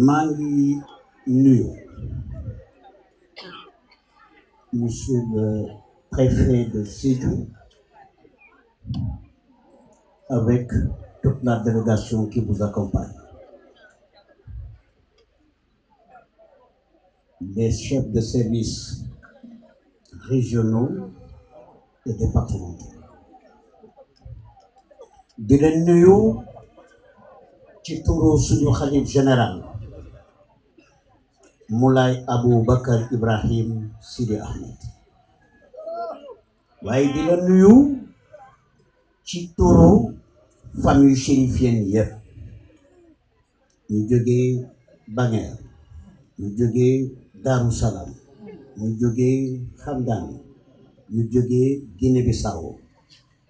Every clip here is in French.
maa ngi nuyu monsieur le préfet de Sédhiou avec toute la délégation qui vous accompagne, les chefs de service régionaux et départementaux. di leen nuyu ci turu suñu xalif général Moulay Aboubacar Ibrahim Sidi Ahmed, waaye di leen nuyu ci turu famille chérifienne yëpp, ñu jógee Banger, ñu jógee Darou Salam, ñu jógee Hamdani, ñu jógee Guinée-Bissau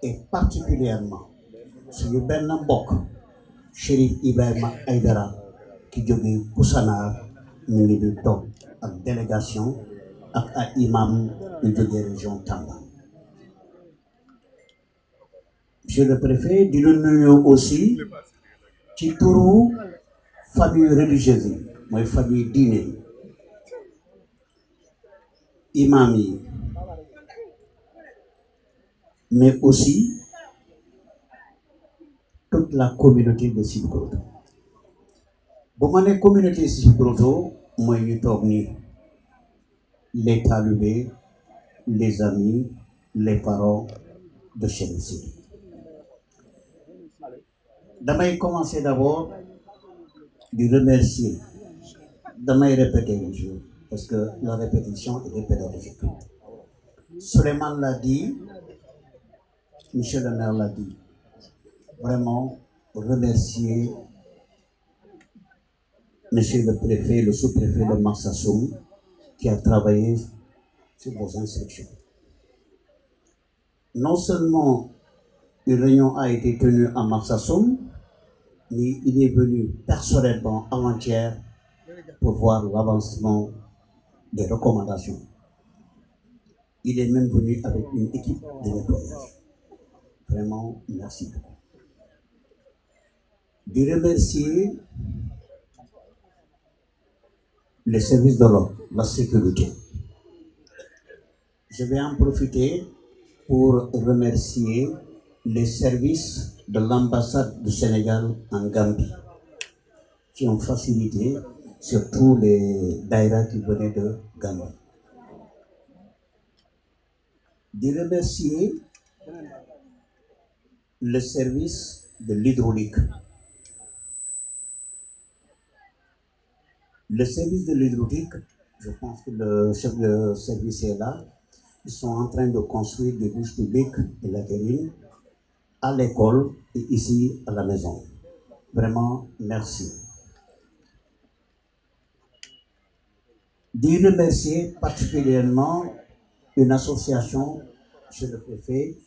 et particulièrement suñu benn mbokk Chérif Ibrahima Aïdara ki jógee Koussanar ñu ngi di toog ak délégation ak ay imam yu jógee région Tamba. Monsieur le préfet di la nuyu aussi ci turu famille religieuse yi mooy famille diine yi, imam yi, mais aussi toute la communauté de Sibikoto. bu ma ne communauté Sibikoto mooy ñu toog nii, les talibés, les amis, les parents de Chérif Sidi. damay commencer d'abord di remercier, damay répéter une chose parce que la répétition est pédagogique. Souleymane l'a dit, monsieur le maire l'a dit, vraiment remercier monsieur le préfet, le sous-préfet de Marsassoum qui a travaillé sur vos instructions. Non seulement une réunion a été tenue à Marsassoum, mais il est venu personnellement avant-hier pour voir l'avancement des recommandations. Il est même venu avec une équipe de nettoyage. Vraiment, merci beaucoup. De remercier les services de l'ordre, la sécurité. Je vais en profiter pour remercier les services de l'ambassade du Sénégal en Gambie qui ont facilité surtout les daïras qui venaient de Gambie. De remercier le service de l'hydraulique. Le service de l'hydraulique, je pense que le chef de service est là. Ils sont en train de construire des douches publiques et latérines à l'école et ici à la maison. Vraiment, merci. De remercier particulièrement une association, monsieur le préfet,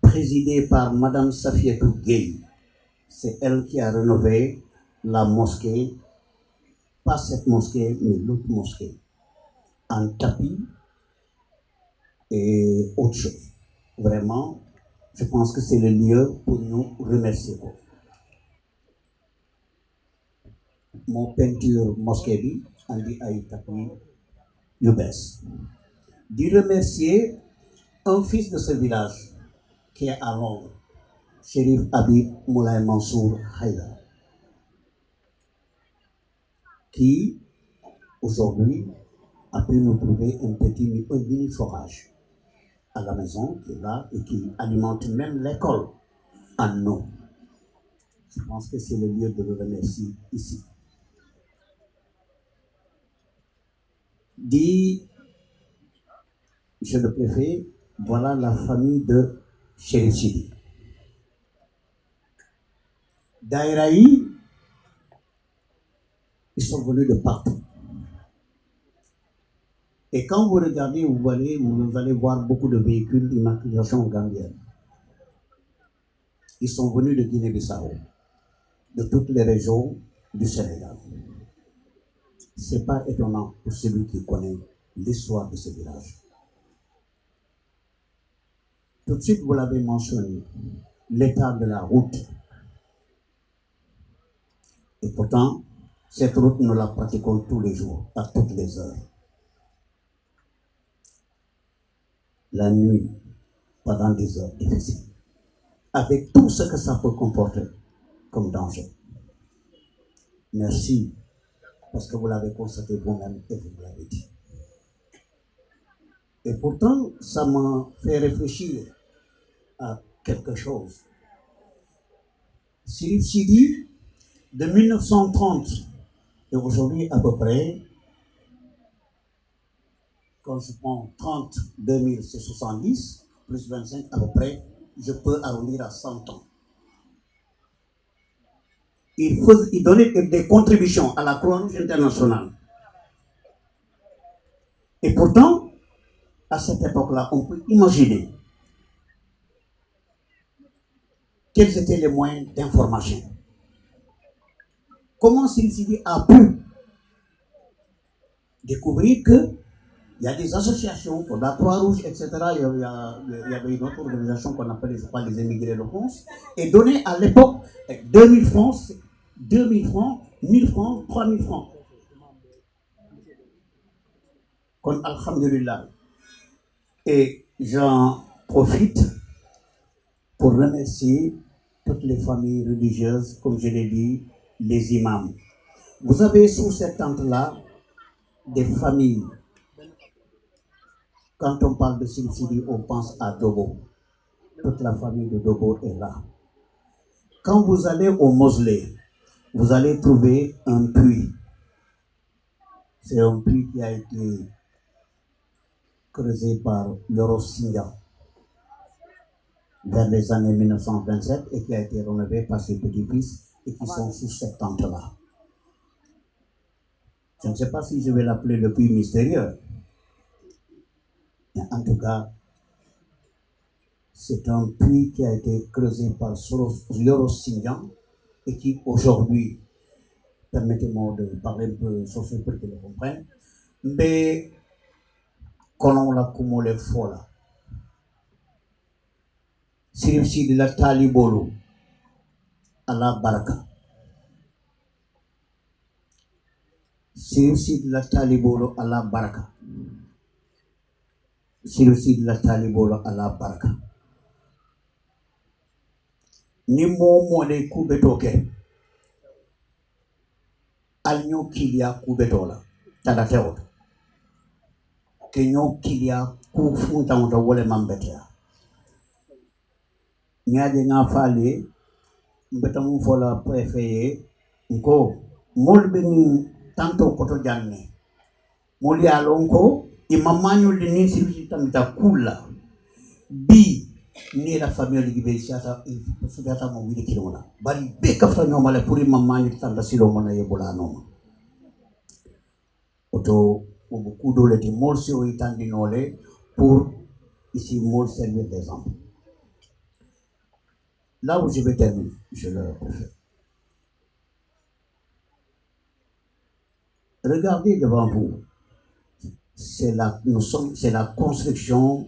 présidée par Madame Safiatou Gueye. C'est elle qui a rénové la mosquée, pas cette mosquée, mais l'autre mosquée, en tapis et autre chose. Vraiment, je pense que c'est le lieu pour nous remercier. Mon peinture mosquée bi andi ay tapis yu bees. De remercier un fils de ce village qui est à Londres, Chérif Habib Moulay Mansour Haïdara, qui aujourd'hui a pu nous trouver un mini forage à la maison qui est là et qui alimente même l'école en eau. Je pense que c'est le lieu de le remercier ici. Dit, monsieur le préfet, voilà la famille de Chérif Sidi. Daïraï, ils sont venus de partout. Et quand vous regardez, vous allez voir beaucoup de véhicules d'immatriculation gambienne. Ils sont venus de Guinée-Bissau, de toutes les régions du Sénégal. Ce n'est pas étonnant pour celui qui connaît l'histoire de ce village. Tout de suite, vous l'avez mentionné, l'état de la route. Et pourtant, cette route, nous la pratiquons tous les jours, à toutes les heures. La nuit, pendant des heures difficiles, avec tout ce que ça peut comporter comme danger. Merci, parce que vous l'avez constaté vous-même et vous me l'avez dit. Et pourtant, ça m'a fait réfléchir à quelque chose. Sirif Sidi, de 1930 et aujourd'hui à peu près, quand je prends 30, 2000, c'est 70, plus 25 à peu près, je peux arrondir à 100 ans. Il donnait des contributions à la Croix-Rouge internationale. Et pourtant, à cette époque-là, on peut imaginer quels étaient les moyens d'information. Comment Sidi a pu découvrir qu'il y a des associations comme la Croix-Rouge, etc. Il y avait une autre organisation qu'on appelle, je crois, les émigrés de France, et donné à l'époque 2000 francs, 2000 francs, 1000 francs, 3000 francs. Comme Alhamdulillah. Et j'en profite pour remercier toutes les familles religieuses, comme je l'ai dit, les imams. Vous avez sous cette tente-là des familles. Quand on parle de Sidi, on pense à Dobo. Toute la famille de Dobo est là. Quand vous allez au mausolée, vous allez trouver un puits. C'est un puits qui a été creusé par Yoro Singha vers les années 1927 et qui a été rénové par ses petits-fils et qui sont sous cette tente-là. Je ne sais pas si je vais l'appeler le puits mystérieux, mais en tout cas, c'est un puits qui a été creusé par Yoro Singha et qui aujourd'hui, permettez-moi de parler un peu sur ce pour qu'ils le comprennent, mais qu'on l'a cumulé folle. Sirif Sidi la talibolo ala baraka. Sirif Sidi la talibolo ala baraka. Sirif Sidi la talibolo ala baraka. Ni mo le kubeto ke. Alnyo kilia kubetola. Tadateo. Kenyo kilia kufunta unta wole mambetea. Nyade nga fale mbetamu fola prefeye nko molbe ni tanto koto janne moli alonko imamanyo de ni sirisi tamita kula bi ni la famille libe siata sudata mo wile kilona bari be kafta nyoma le puri mamanyo tanda silo mona yebola noma oto beaucoup de les mol sur itandinole pour ici mol servir d'exemple. Là où je vais terminer, je le préfère. Regardez devant vous, c'est la construction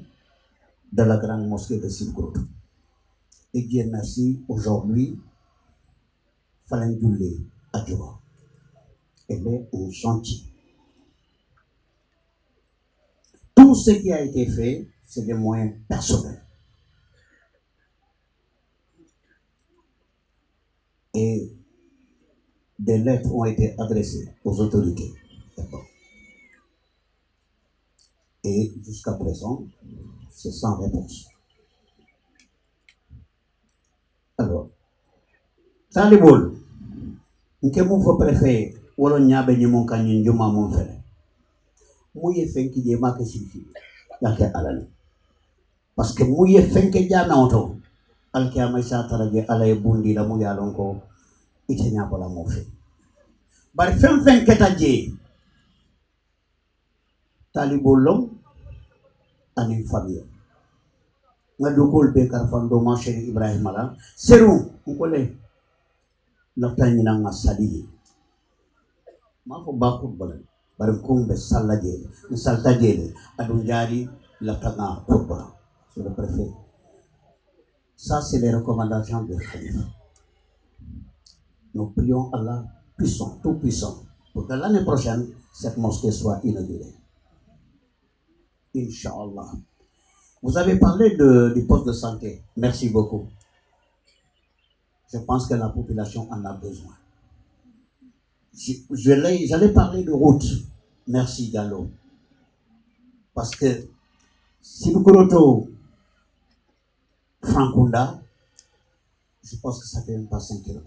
de la grande mosquée de Silgout. Et Dieu merci, aujourd'hui, Falendoulé Adjoua. Elle est au chantier. Tout ce qui a été fait, c'est des moyens personnels. Et des lettres ont été adressées aux autorités. Et jusqu'à présent, c'est sans réponse. Alors, Talibol, nke mon fo préfet, wala nyabe ni mon kanyin juma mon fele. Mouye fenki je ma ke sifi, yake alal. Parce que mouye fenke jana oto, alke amaisa taraje alay bundi la mouya lonko, ite nyabola mo fe. Bari fen keta je, Talibol long, anin famille. Nga dukul be karfando ma Cheikh Ibrahim ala seru ngole laftani na nga sali ma fo bakut balen bar kumbe sallaje ni saltaje adu jari laftanga kurba sur le préfet Ça, c'est les recommandations de Khalifa. Nous prions Allah puissant, tout puissant, pour que l'année prochaine, cette mosquée soit inaugurée. Inch'Allah. Vous avez parlé du poste de santé. Merci beaucoup. Je pense que la population en a besoin. J'allais parler de route. Merci, Gallo. Parce que si vous connaissez Frankunda, je pense que ça fait même pas 5 km.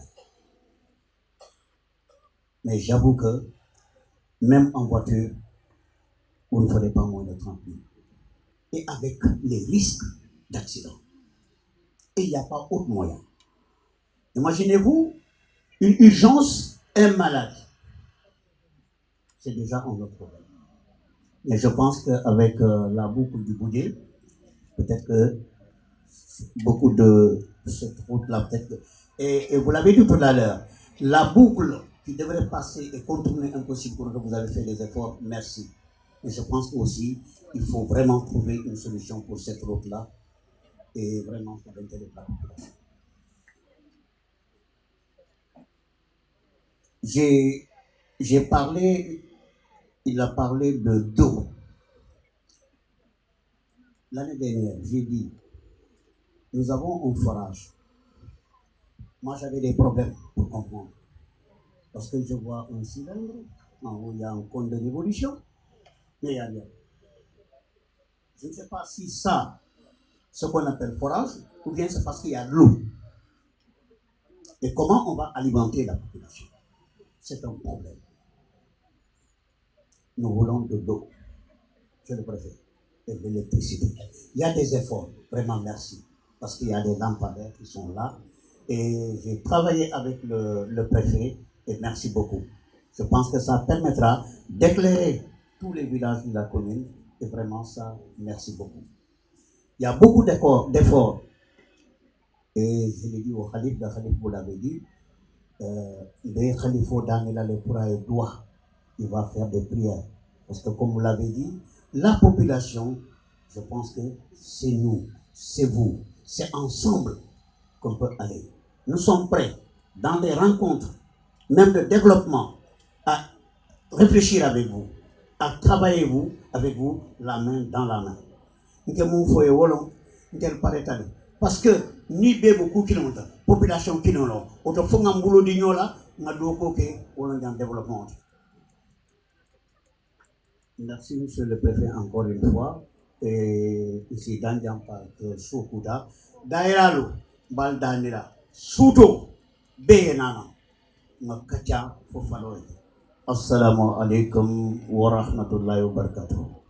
Mais j'avoue que même en voiture, vous ne ferez pas moins de 30 minutes. Et avec les risques d'accident. Et il n'y a pas autre moyen. Imaginez-vous une urgence, un malade. C'est déjà un autre problème. Mais je pense qu'avec la boucle du Bouddhé, peut-être que beaucoup de cette route-là, peut-être que... Et vous l'avez dit tout à l'heure, la boucle qui devrait passer et contourner impossible pour que vous avez fait des efforts, merci. Mais je pense aussi il faut vraiment trouver une solution pour cette route-là et vraiment pour l'intérêt de la population. J'ai parlé, il a parlé d'eau. L'année dernière, j'ai dit, nous avons un forage. Moi, j'avais des problèmes pour comprendre. Parce que je vois un cylindre, en haut, il y a un compte de révolution, mais il n'y a rien. Je ne sais pas si ça, ce qu'on appelle forage, ou bien c'est parce qu'il y a de l'eau. Et comment on va alimenter la population? C'est un problème. Nous voulons de l'eau, je le préfère, et de l'électricité. Il y a des efforts, vraiment merci, parce qu'il y a des lampadaires qui sont là. Et j'ai travaillé avec le préfet, et merci beaucoup. Je pense que ça permettra d'éclairer tous les villages de la commune, et vraiment ça, merci beaucoup. Il y a beaucoup d'efforts, et je l'ai dit au Khalif, le Khalif vous l'avez dit, le Khalif il va faire des prières. Parce que comme vous l'avez dit, la population, je pense que c'est nous, c'est vous, c'est ensemble qu'on peut aller. Nous sommes prêts, dans des rencontres, même de développement, à réfléchir avec vous, à travailler avec vous, la main dans la main. Parce que ni beaucoup qui l'ont, population qui l'ont, autre fois un boulot d'ignola, n'a d'aucun développement. Merci, monsieur le préfet, encore une fois. Et ici, dans le Soukouda, Dairalo, Baldanira, Souto, Bénana, Makacha, Fofaloy. Assalamu alaikum wa rahmatullahi wa barakatuh.